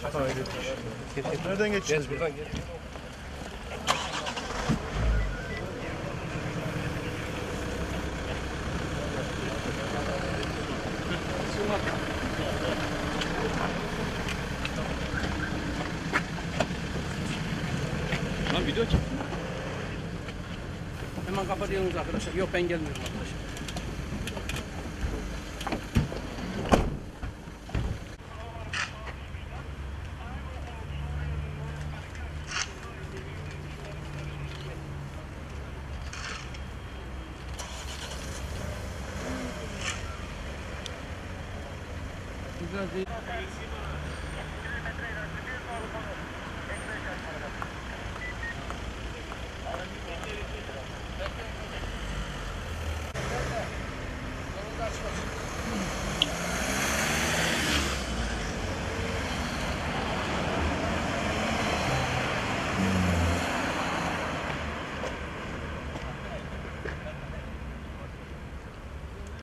Hayret. Nereden geçeceğiz? Geç buradan geç. Lan video çek. Hemen kapatıyorsunuz arkadaşlar. Yok ben gelmiyorum arkadaşlar. Güzel değil.